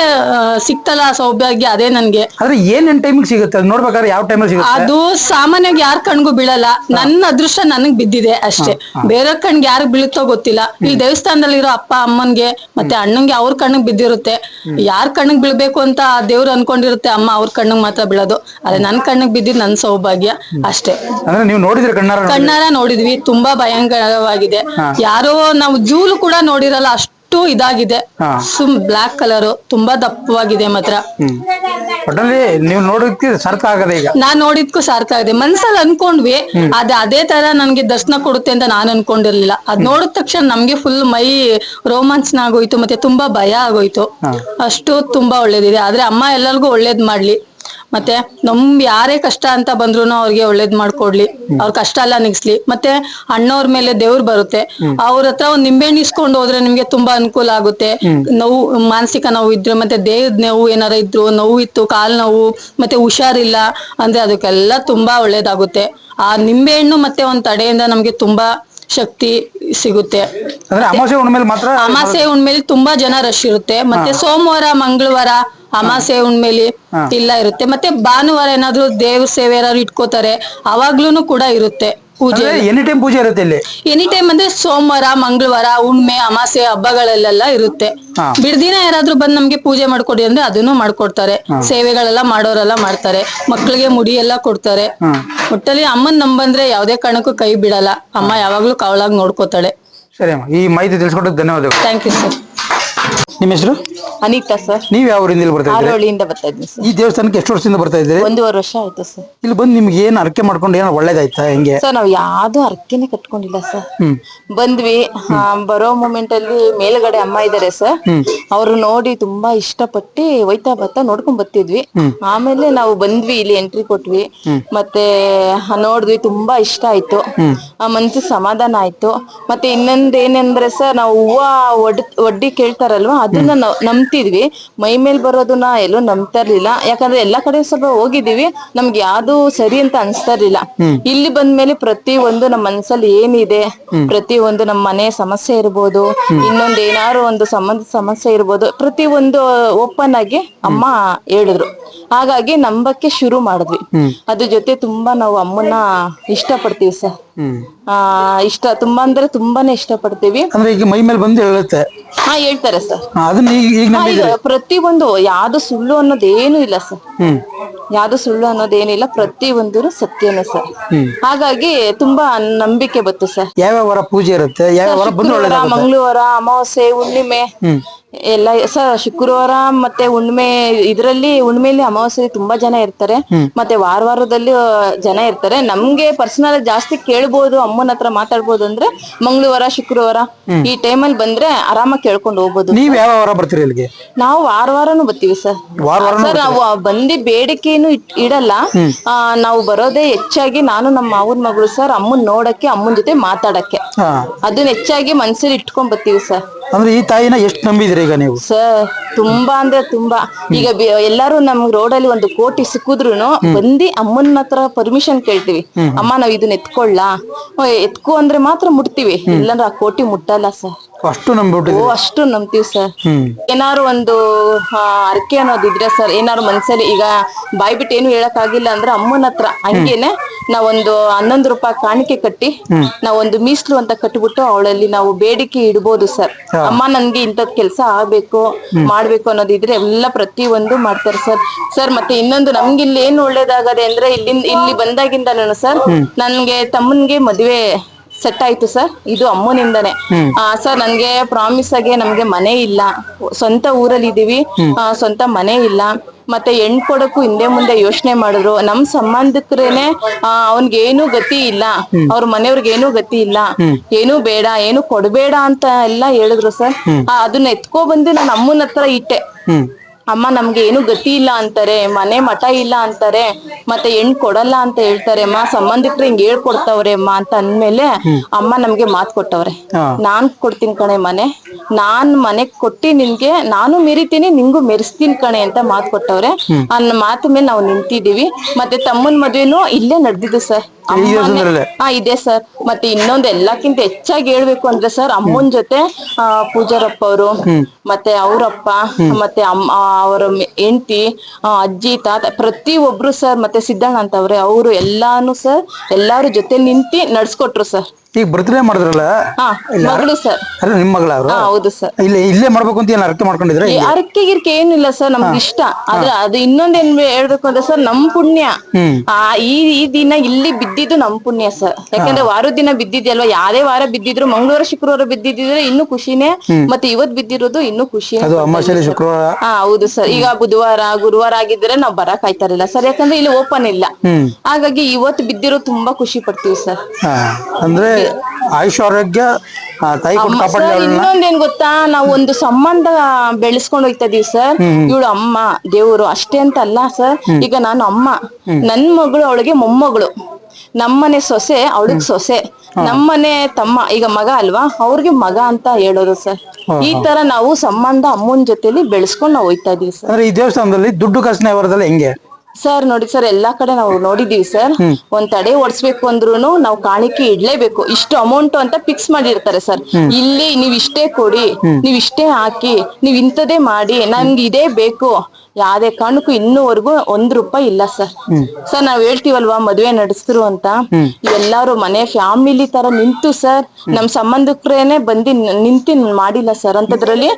ಸಿಕ್ತಲ್ಲ ಸೌಭಾಗ್ಯ, ಅದೇ ನನ್ಗೆ. ಆದ್ರೆ ಏನೇನ್ ಟೈಮಿಗೆ ಸಿಗುತ್ತೆ ನೋಡ್ಬೇಕಾದ್ರೆ? ಯಾವ ಟೈಮಲ್ಲಿ ಸಿಗುತ್ತೆ ಅದು? ಸಾಮಾನ್ಯವಾಗಿ ಯಾರ ಕಣ್ಗೂ ಬೀಳಲ್ಲ. ನನ್ನ ಅದೃಷ್ಟ ನನಗ್ ಬಿದ್ದಿದೆ ಅಷ್ಟೇ. ಬೇರೆ ಕಣ್ಗೆ ಯಾರಿಗ್ ಬೀಳುತ್ತೋ ಗೊತ್ತಿಲ್ಲ. ಇಲ್ಲಿ ದೇವಸ್ಥಾನದಲ್ಲಿರೋ ಅಪ್ಪ ಅಮ್ಮನ್ಗೆ ಮತ್ತೆ ಅಣ್ಣಂಗೆ ಅವ್ರ ಕಣ್ಣಿಗೆ ಬಿದ್ದಿರುತ್ತೆ. ಯಾರ್ ಕಣ್ಣಿಗೆ ಬೀಳ್ಬೇಕು ಅಂತ ದೇವ್ರು ಅನ್ಕೊಂಡಿರುತ್ತೆ, ಅಮ್ಮ ಅವ್ರ ಕಣ್ಣಿಗೆ ಮಾತ್ರ ಬೀಳೋದು. ಅದೇ ನನ್ ಕಣ್ಣಿಗೆ ಬಿದ್ದಿದ್ ನನ್ ಸೌಭಾಗ್ಯ ಅಷ್ಟೇ. ಅಂದ್ರೆ ನೀವು ನೋಡಿದ್ರೆ ಕಣ್ಣಾರ ನೋಡಿದ್ವಿ. ತುಂಬಾ ಭಯಂಕರವಾಗಿದೆ. ಯಾರೋ ನಾವು ಜೂಲು ಕೂಡ ನೋಡಿರಲ್ಲ, ಅಷ್ಟು ಇದಾಗಿದೆ. ಬ್ಲಾಕ್ ಕಲರ್, ತುಂಬಾ ದಪ್ಪವಾಗಿದೆ ಮಾತ್ರ. ನೀವು ನೋಡೋದಕ್ಕೆ ಸಾರ್ಥ ಆಗದೆ. ಈಗ ನಾನ್ ನೋಡಿದ್ಕು ಸಾರ್ಥ ಆಗಿದೆ. ಮನ್ಸಲ್ಲಿ ಅನ್ಕೊಂಡ್ವಿ, ಅದೇ ತರ ನನ್ಗೆ ದರ್ಶನ ಕೊಡುತ್ತೆ ಅಂತ ನಾನು ಅನ್ಕೊಂಡಿರ್ಲಿಲ್ಲ. ಅದ್ ನೋಡಿದ ತಕ್ಷಣ ನಮ್ಗೆ ಫುಲ್ ಮೈ ರೋಮಾಂಚನ ಆಗೋಯ್ತು. ಮತ್ತೆ ತುಂಬಾ ಭಯ ಆಗೋಯ್ತು. ಅಷ್ಟು ತುಂಬಾ ಒಳ್ಳೇದಿದೆ. ಆದ್ರೆ ಅಮ್ಮ ಎಲ್ಲರಿಗೂ ಒಳ್ಳೇದ್ ಮಾಡ್ಲಿ. ಮತ್ತೆ ಯಾರೇ ಕಷ್ಟ ಅಂತ ಬಂದ್ರು ಅವ್ರಿಗೆ ಒಳ್ಳೇದ್ ಮಾಡ್ಕೊಡ್ಲಿ, ಅವ್ರ ಕಷ್ಟ ಎಲ್ಲ ನಿಗ್ಸ್ಲಿ. ಮತ್ತೆ ಅಣ್ಣವ್ರ ಮೇಲೆ ದೇವ್ರು ಬರುತ್ತೆ, ಅವ್ರ ಹತ್ರ ಒಂದ್ ನಿಂಬೆಹಣ್ಣು ಇಸ್ಕೊಂಡು ಹೋದ್ರೆ ನಿಮ್ಗೆ ತುಂಬಾ ಅನುಕೂಲ ಆಗುತ್ತೆ. ನೋವು, ಮಾನಸಿಕ ನೋವು ಇದ್ರೆ, ಮತ್ತೆ ದೇಹದ ನೋವು ಏನಾರ ಇದ್ರು, ನೋವು ಇತ್ತು, ಕಾಲ್ ನೋವು, ಮತ್ತೆ ಹುಷಾರಿಲ್ಲ ಅಂದ್ರೆ ಅದಕ್ಕೆಲ್ಲ ತುಂಬಾ ಒಳ್ಳೇದಾಗುತ್ತೆ. ಆ ನಿಂಬೆಹಣ್ಣು ಮತ್ತೆ ಒಂದ್ ತಡೆಯಿಂದ ನಮ್ಗೆ ತುಂಬಾ ಶಕ್ತಿ ಸಿಗುತ್ತೆ. ಅಮಾಸೆ ಹುಣ್ಮೇಲೆ ತುಂಬಾ ಜನ ರಶ್ ಇರುತ್ತೆ. ಮತ್ತೆ ಸೋಮವಾರ, ಮಂಗಳವಾರ, ಅಮಾಸೆ ಹುಣ್ಮೇಲಿ ಇಲ್ಲ ಇರುತ್ತೆ. ಮತ್ತೆ ಭಾನುವಾರ ಏನಾದ್ರು ದೇವ್ರ ಸೇವೆ ಏನಾದ್ರು ಇಟ್ಕೋತಾರೆ, ಅವಾಗ್ಲೂನು ಕೂಡ ಇರುತ್ತೆ ಪೂಜೆ. ಎನಿ ಟೈಮ್ ಪೂಜೆ ಇರುತ್ತೆ ಇಲ್ಲಿ? ಎನಿ ಟೈಮ್ ಅಂದ್ರೆ ಸೋಮವಾರ, ಮಂಗಳವಾರ, ಹುಣ್ಮೆ, ಅಮಾಸೆ ಹಬ್ಬಗಳಲ್ಲೆಲ್ಲ ಇರುತ್ತೆ. ಬಿಡ್ದಿನ ಯಾರಾದ್ರೂ ಬಂದ್ ನಮ್ಗೆ ಪೂಜೆ ಮಾಡ್ಕೊಡಿ ಅಂದ್ರೆ ಅದನ್ನು ಮಾಡ್ಕೊಡ್ತಾರೆ. ಸೇವೆಗಳೆಲ್ಲ ಮಾಡೋರೆಲ್ಲ ಮಾಡ್ತಾರೆ. ಮಕ್ಳಿಗೆ ಮುಡಿ ಎಲ್ಲ ಕೊಡ್ತಾರೆ. ಒಟ್ಟಲ್ಲಿ ಅಮ್ಮನ್ ನಂಬಂದ್ರೆ ಯಾವ್ದೇ ಕಾರಣಕ್ಕೂ ಕೈ ಬಿಡಲ್ಲ. ಅಮ್ಮ ಯಾವಾಗ್ಲೂ ಕಾವಲಾಗಿ ನೋಡ್ಕೋತಾಳೆ. ಸರಿ ಅಮ್ಮ, ಈ ಮಾಹಿತಿ ತಿಳಿಸ್ಕೊಡೋಕೆ ಧನ್ಯವಾದಗಳು. Thank you sir. ನಿಮ್ಮ ಹೆಸರು? ಅನಿತಾ ಸರ್, ನೀವ್ ಯಾವ ಊರಿಂದ ಇಲ್ಲಿ ಬರ್ತಾ ಇದ್ದೀರಿ? ಆರೋಳಿಯಿಂದ ಬರ್ತಾ ಇದ್ದೀನಿ ಸರ್. ಈ ದೇವಸ್ಥಾನಕ್ಕೆ ಎಷ್ಟು ವರ್ಷದಿಂದ ಬರ್ತಾ ಇದ್ದೀರಿ? 1.5 ವರ್ಷ ಆಯ್ತು ಸರ್. ಇಲ್ಲಿ ಬಂದು ನಿಮ್ಗೆ ಏನ್ ಅರಕೆ ಮಾಡ್ಕೊಂಡು ಏನೋ ಒಳ್ಳೇದಾಯ್ತಾ ಹೆಂಗೆ? ಸರ್ ನಾವು ಯಾವ್ದು ಅರ್ಕೆನೆ ಕಟ್ಕೊಂಡಿಲ್ಲ ಸರ್. ಬಂದ್ವಿ, ಬರೋ ಮೂಮೆಂಟ್ ಅಲ್ಲಿ ಮೇಲ್ಗಡೆ ಅಮ್ಮ ಇದಾರೆ ಸರ್, ಅವ್ರು ನೋಡಿ ತುಂಬಾ ಇಷ್ಟಪಟ್ಟು ಒಯ್ತಾ ಬರ್ತಾ ನೋಡ್ಕೊಂಡ್ ಬರ್ತಿದ್ವಿ. ಆಮೇಲೆ ನಾವು ಬಂದ್ವಿ, ಇಲ್ಲಿ ಎಂಟ್ರಿ ಕೊಟ್ವಿ, ಮತ್ತೆ ನೋಡಿದ್ವಿ, ತುಂಬಾ ಇಷ್ಟ ಆಯ್ತು, ಮನ್ಸಿಗೆ ಸಮಾಧಾನ ಆಯ್ತು. ಮತ್ತೆ ಇನ್ನೊಂದ್ ಏನಂದ್ರೆ ಸರ್, ನಾವು ಹೂವ ಒಡ್ಡಿ ಕೇಳ್ತಾರಲ್ವಾ, ಅದನ್ನ ನಂಬ್ತಿದ್ವಿ. ಮೈ ಮೇಲ್ ಬರೋದನ್ನ ಎಲ್ಲೂ ನಂಬ್ತಾ ಇರ್ಲಿಲ್ಲ, ಯಾಕಂದ್ರೆ ಎಲ್ಲಾ ಕಡೆ ಸ್ವಲ್ಪ ಹೋಗಿದೀವಿ, ನಮ್ಗೆ ಯಾವ್ದು ಸರಿ ಅಂತ ಅನ್ಸ್ತಾ ಇರ್ಲಿಲ್ಲ. ಇಲ್ಲಿ ಬಂದ್ಮೇಲೆ ಪ್ರತಿ ಒಂದು ನಮ್ಮ ಮನ್ಸಲ್ಲಿ ಏನಿದೆ, ಪ್ರತಿ ಒಂದು ನಮ್ಮ ಮನೆ ಸಮಸ್ಯೆ ಇರ್ಬೋದು, ಇನ್ನೊಂದ್ ಏನಾರು ಒಂದು ಸಮಸ್ಯೆ ಇರ್ಬೋದು, ಪ್ರತಿ ಒಂದು ಓಪನ್ ಆಗಿ ಅಮ್ಮ ಹೇಳಿದ್ರು. ಹಾಗಾಗಿ ನಂಬಕ್ಕೆ ಶುರು ಮಾಡಿದ್ವಿ. ಅದ್ರ ಜೊತೆ ತುಂಬಾ ನಾವು ಅಮ್ಮನ್ನ ಇಷ್ಟ ಪಡ್ತೀವಿ ಸರ್. ತುಂಬಾ ಅಂದ್ರೆ ತುಂಬಾನೇ ಇಷ್ಟ ಪಡ್ತೀವಿ. ಅಂದ್ರೆ ಈಗ ಮೈ ಮೇಲೆ ಬಂದು ಹೇಳುತ್ತೆ. ಹೇಳ್ತಾರೆ ಸರ್. ಅದನ್ನ ಈಗ ಪ್ರತಿ ಒಂದು ಯಾವ್ದು ಸುಳ್ಳು ಅನ್ನೋದೇನು ಇಲ್ಲ ಸರ್. ಯಾವ್ದು ಸುಳ್ಳು ಅನ್ನೋದೇನಿಲ್ಲ, ಪ್ರತಿ ಒಂದು ಸತ್ಯನೇ ಸರ್. ಹಾಗಾಗಿ ತುಂಬಾ ನಂಬಿಕೆ ಬತ್ತು ಸರ್. ಯಾವ್ಯಾವ ವಾರ ಪೂಜೆ ಇರುತ್ತೆ? ಶುಕ್ರವಾರ, ಮಂಗಳವಾರ, ಅಮಾವಾಸ್ಯೆ, ಹುಣ್ಣಿಮೆ ಎಲ್ಲ ಸರ್. ಶುಕ್ರವಾರ ಮತ್ತೆ ಹುಣ್ಣಿಮೆ, ಇದರಲ್ಲಿ ಹುಣ್ಣಿಮೆಯಲ್ಲಿ ಅಮಾವಾಸ್ಯೆ ತುಂಬಾ ಜನ ಇರ್ತಾರೆ, ಮತ್ತೆ ವಾರದಲ್ಲಿ ಜನ ಇರ್ತಾರೆ. ನಮ್ಗೆ ಪರ್ಸನಲ್ ಜಾಸ್ತಿ ಕೇಳ್ಬೋದು, ಅಮ್ಮನ ಹತ್ರ ಮಾತಾಡ್ಬೋದು ಅಂದ್ರೆ ಮಂಗಳವಾರ, ಶುಕ್ರವಾರ ಈ ಟೈಮಲ್ಲಿ ಬಂದ್ರೆ ಆರಾಮಾಗಿ ಕೇಳ್ಕೊಂಡು ಹೋಗ್ಬೋದು. ನೀವ್ ಯಾವ ವಾರ ಬರ್ತೀರಿ ಇಲ್ಲಿಗೆ? ನಾವು ವಾರನೂ ಬರ್ತೀವಿ ಸರ್. ಸರ್ ನಾವು ಬಂದಿ ಬೇಡಿಕೆಯನ್ನು ಇಡಲ್ಲ, ನಾವು ಬರೋದೇ ಹೆಚ್ಚಾಗಿ ನಾನು ನಮ್ಮ ಮಾವನ ಮಗಳು ಸರ್, ಅಮ್ಮನ್ ನೋಡಕ್ಕೆ, ಅಮ್ಮನ ಜೊತೆ ಮಾತಾಡಕ್ಕೆ, ಅದನ್ನ ಹೆಚ್ಚಾಗಿ ಮನ್ಸಲ್ಲಿ ಇಟ್ಕೊಂಡ್ ಬರ್ತೀವಿ ಸರ್. ಅಂದ್ರೆ ಈ ತಾಯಿನ ಎಷ್ಟು ನಂಬಿದ್ರಿ ಈಗ ನೀವು? ಸರ್ ತುಂಬಾ ಅಂದ್ರೆ ತುಂಬಾ. ಈಗ ಎಲ್ಲಾರು ನಮ್ ರೋಡಲ್ಲಿ 1 ಕೋಟಿ ಸಿಕ್ಕಿದ್ರು ಬಂದಿ ಅಮ್ಮನ ಹತ್ರ ಪರ್ಮಿಷನ್ ಕೇಳ್ತೀವಿ. ಅಮ್ಮ ನಾವ್ ಇದನ್ನ ಎತ್ಕೋ ಅಂದ್ರೆ ಮಾತ್ರ ಮುಟ್ತೀವಿ, ಇಲ್ಲಾಂದ್ರೆ ಆ ಕೋಟಿ ಮುಟ್ಟಲ್ಲ ಸರ್. ಅಷ್ಟು ನಂಬಿಬಿಟ್ಟು? ಅಷ್ಟು ನಂಬ್ತೀವಿ ಸರ್. ಏನಾರು ಒಂದು ಅರ್ಕೆ ಅನ್ನೋದಿದ್ರೆ ಸರ್, ಏನಾರು ಮನ್ಸಲ್ಲಿ ಈಗ ಬಾಯ್ ಬಿಟ್ಟು ಏನು ಹೇಳಕ್ ಆಗಿಲ್ಲ ಅಂದ್ರೆ ಅಮ್ಮನ ಹತ್ರ ಹಂಗೇನೆ ನಾವೊಂದು 11 ರೂಪಾಯಿ ಕಾಣಿಕೆ ಕಟ್ಟಿ, ನಾವೊಂದು ಮೀಸ್ಲು ಅಂತ ಕಟ್ಬಿಟ್ಟು ಅವಳಲ್ಲಿ ನಾವು ಬೇಡಿಕೆ ಇಡ್ಬೋದು ಸರ್. ಅಮ್ಮ ನನ್ಗೆ ಇಂಥದ್ ಕೆಲ್ಸ ಆಗ್ಬೇಕು, ಮಾಡ್ಬೇಕು ಅನ್ನೋದಿದ್ರೆ ಎಲ್ಲ ಪ್ರತಿ ಒಂದು ಮಾಡ್ತಾರೆ ಸರ್. ಸರ್ ಮತ್ತೆ ಇನ್ನೊಂದು ನಮ್ಗೆ ಇಲ್ಲಿ ಏನ್ ಒಳ್ಳೇದಾಗದೆ ಅಂದ್ರೆ, ಇಲ್ಲಿ ಬಂದಾಗಿಂದನೂ ಸರ್ ನನ್ಗೆ ತಮ್ಮನ್ಗೆ ಮದ್ವೆ ಸೆಟ್ ಆಯ್ತು ಸರ್. ಇದು ಅಮ್ಮನಿಂದಾನೆ. ಸರ್ ನನ್ಗೆ ಪ್ರಾಮಿಸ್ ಆಗಿ ನಮ್ಗೆ ಮನೆ ಇಲ್ಲ, ಸ್ವಂತ ಊರಲ್ಲಿ ಇದೀವಿ, ಸ್ವಂತ ಮನೆ ಇಲ್ಲ. ಮತ್ತೆ ಹೆಣ್ ಕೊಡಕ್ಕೂ ಹಿಂದೆ ಮುಂದೆ ಯೋಚನೆ ಮಾಡಿದ್ರು. ನಮ್ ಸಂಬಂಧಿಕರೇನೆ ಅವನ್ಗೇನು ಗತಿ ಇಲ್ಲ, ಅವ್ರ ಮನೆಯವ್ರಿಗೆ ಏನೂ ಗತಿ ಇಲ್ಲ, ಏನು ಬೇಡ, ಏನು ಕೊಡ್ಬೇಡ ಅಂತ ಎಲ್ಲ ಹೇಳಿದ್ರು ಸರ್. ಅದನ್ನ ಎತ್ಕೊ ಬಂದು ನಾನು ಅಮ್ಮನ ಹತ್ರ ಇಟ್ಟೆ. ಅಮ್ಮ ನಮ್ಗೆ ಏನು ಗತಿ ಇಲ್ಲ ಅಂತಾರೆ, ಮನೆ ಮಠ ಇಲ್ಲ ಅಂತಾರೆ, ಮತ್ತೆ ಹೆಣ್ ಕೊಡಲ್ಲ ಅಂತ ಹೇಳ್ತಾರೆ, ಅಮ್ಮ ಸಂಬಂಧಿಕರು ಹಿಂಗ್ ಹೇಳ್ಕೊಡ್ತಾವ್ರೆ ಅಮ್ಮ ಅಂತ ಅಂದ್ಮೇಲೆ ಅಮ್ಮ ನಮ್ಗೆ ಮಾತ್ ಕೊಟ್ಟವ್ರೆ. ನಾನ್ ಕೊಡ್ತೀನಿ ಕಣೆ ಮನೆ, ನಾನ್ ಮನೆಗ್ ಕೊಟ್ಟಿ ನಿನ್ಗೆ ನಾನು ಮೆರಿತೀನಿ, ನಿಂಗೂ ಮೆರೆಸ್ತೀನಿ ಕಣೆ ಅಂತ ಮಾತ್ ಕೊಟ್ಟವ್ರೆ. ಅನ್ನ ಮಾತು ಮೇಲೆ ನಾವು ನಿಂತಿದೀವಿ. ಮತ್ತೆ ತಮ್ಮನ್ ಮದ್ವೆನೂ ಇಲ್ಲೇ ನಡೆದಿದ್ದು ಸರ್. ಇದೆ ಸರ್. ಮತ್ತೆ ಇನ್ನೊಂದು ಎಲ್ಲಕ್ಕಿಂತ ಹೆಚ್ಚಾಗಿ ಹೇಳ್ಬೇಕು ಅಂದ್ರೆ ಸರ್, ಅಮ್ಮನ್ ಜೊತೆ ಪೂಜಾರಪ್ಪ ಅವರು, ಮತ್ತೆ ಅವ್ರಪ್ಪ, ಮತ್ತೆ ಅವರ ಹೆಂಡತಿ, ಅಜ್ಜಿ, ತಾತ, ಪ್ರತಿ ಒಬ್ರು ಸರ್, ಮತ್ತೆ ಸಿದ್ದಣ್ಣ ಅಂತವ್ರೆ, ಅವರು ಎಲ್ಲಾನು ಸರ್, ಎಲ್ಲಾರು ಜೊತೆ ನಿಂತಿ ನಡ್ಸ್ಕೊಟ್ರು ಸರ್. ಈಗ ಬರ್ತ್ಡೇ ಮಾಡಿದ್ರಲ್ಲ, ಮಗಳು ಸರ್. ಅಲ್ಲ ನಿಮ್ ಮಗಳ? ಹೌದು ಸರ್. ಇಲ್ಲೇ ಮಾಡ್ಬೇಕು ಅಂತ ಏನ್ ಅರ್ಕೆ ಮಾಡ್ಕೊಂಡಿದ್ರೆ? ಅರಕೆ ಗಿರ್ಕೆ ಏನಿಲ್ಲ ಸರ್, ನಮ್ಗೆ ಇಷ್ಟ. ಆದ್ರೆ ಅದು ಇನ್ನೊಂದೇನ್ ಹೇಳ್ಬೇಕು ಅಂದ್ರೆ ಸರ್, ನಮ್ ಪುಣ್ಯ ಈ ದಿನ ಇಲ್ಲಿ ಬಿದ್ದಿದ್ದು ನಮ್ ಪುಣ್ಯ ಸರ್. ಯಾಕಂದ್ರೆ ವಾರದ ದಿನ ಬಿದ್ದಿದ್ಯಲ್ವಾ, ಯಾವ್ದೇ ವಾರ ಬಿದ್ದಿದ್ರು, ಮಂಗಳವಾರ ಶುಕ್ರವಾರ ಬಿದ್ದಿದ್ರೆ ಇನ್ನೂ ಖುಷಿನೇ, ಮತ್ತೆ ಇವತ್ ಬಿದ್ದಿರೋದು ಇನ್ನೂ ಖುಷಿ. ಶುಕ್ರವಾರ? ಹೌದು ಸರ್. ಈಗ ಬುಧವಾರ, ಗುರುವಾರ ಆಗಿದ್ರೆ ನಾವ್ ಬರಕ್ ಆಯ್ತಾರಿಲ್ಲ ಸರ್, ಯಾಕಂದ್ರೆ ಇಲ್ಲಿ ಓಪನ್ ಇಲ್ಲ. ಹಾಗಾಗಿ ಇವತ್ತು ಬಿದ್ದಿರೋ ತುಂಬಾ ಖುಷಿ ಪಡ್ತೀವಿ ಸರ್. ಅಂದ್ರೆ ಆಯುಷ್ ಆರೋಗ್ಯ ತಾಯಿ ಇನ್ನೊಂದೇನ್ ಗೊತ್ತಾ, ನಾವು ಒಂದು ಸಂಬಂಧ ಬೆಳೆಸ್ಕೊಂಡು ಹೋಗ್ತಾ ಇದೀವಿ ಸರ್. ಇವಳು ಅಮ್ಮ ದೇವ್ರು ಅಷ್ಟೇ ಅಂತ ಅಲ್ಲ ಸರ್. ಈಗ ನಾನು ಅಮ್ಮ, ನನ್ ಮಗಳು ಅವಳಿಗೆ ಮೊಮ್ಮಗಳು, ನಮ್ಮನೆ ಸೊಸೆ ಅವಳಿಗೆ ಸೊಸೆ, ನಮ್ಮನೆ ತಮ್ಮ ಈಗ ಮಗ ಅಲ್ವಾ, ಅವ್ರಿಗೆ ಮಗ ಅಂತ ಹೇಳೋದು ಸರ್. ಈ ತರ ನಾವು ಸಂಬಂಧ ಅಮ್ಮನ ಜೊತೆಲಿ ಬೆಳೆಸ್ಕೊಂಡು ನಾವು ಹೋಗ್ತಾ ಇದೀವಿ ಸರ್. ಈ ದೇವಸ್ಥಾನದಲ್ಲಿ ದುಡ್ಡು ಕಾಸಿನ ವ್ಯವಹಾರದಲ್ಲಿ ಹೆಂಗೆ ಸರ್? ನೋಡಿ ಸರ್, ಎಲ್ಲಾ ಕಡೆ ನಾವು ನೋಡಿದೀವಿ ಸರ್. ಒಂದ್ ತಡೆ ಓಡಿಸ್ಬೇಕು ಅಂದ್ರೂ ನಾವು ಕಾಣಿಕೆ ಇಡ್ಲೇಬೇಕು, ಇಷ್ಟು ಅಮೌಂಟ್ ಅಂತ ಫಿಕ್ಸ್ ಮಾಡಿರ್ತಾರೆ ಸರ್. ಇಲ್ಲಿ ನೀವ್ ಇಷ್ಟೇ ಕೊಡಿ, ನೀವ್ ಇಷ್ಟೇ ಹಾಕಿ, ನೀವ್ ಇಂಥದೇ ಮಾಡಿ, ನನ್ಗೆ ಇದೇ ಬೇಕು, ಯಾವ್ದೇ ಕಾರಣಕ್ಕೂ ಇನ್ನೂವರೆಗೂ 1 ರೂಪಾಯಿ ಇಲ್ಲ ಸರ್. ಸರ್ ನಾವ್ ಹೇಳ್ತೀವಲ್ವಾ ಮದ್ವೆ ನಡೆಸಿದ್ರು ಅಂತ, ಎಲ್ಲಾರು ಮನೆ ಫ್ಯಾಮಿಲಿ ತರ ನಿಂತು ಸರ್, ನಮ್ ಸಂಬಂಧಿಕರೇನೆ ಬಂದಿ ನಿಂತಿ ಮಾಡಿಲ್ಲ ಸರ್. ಅಂತದ್ರಲ್ಲಿ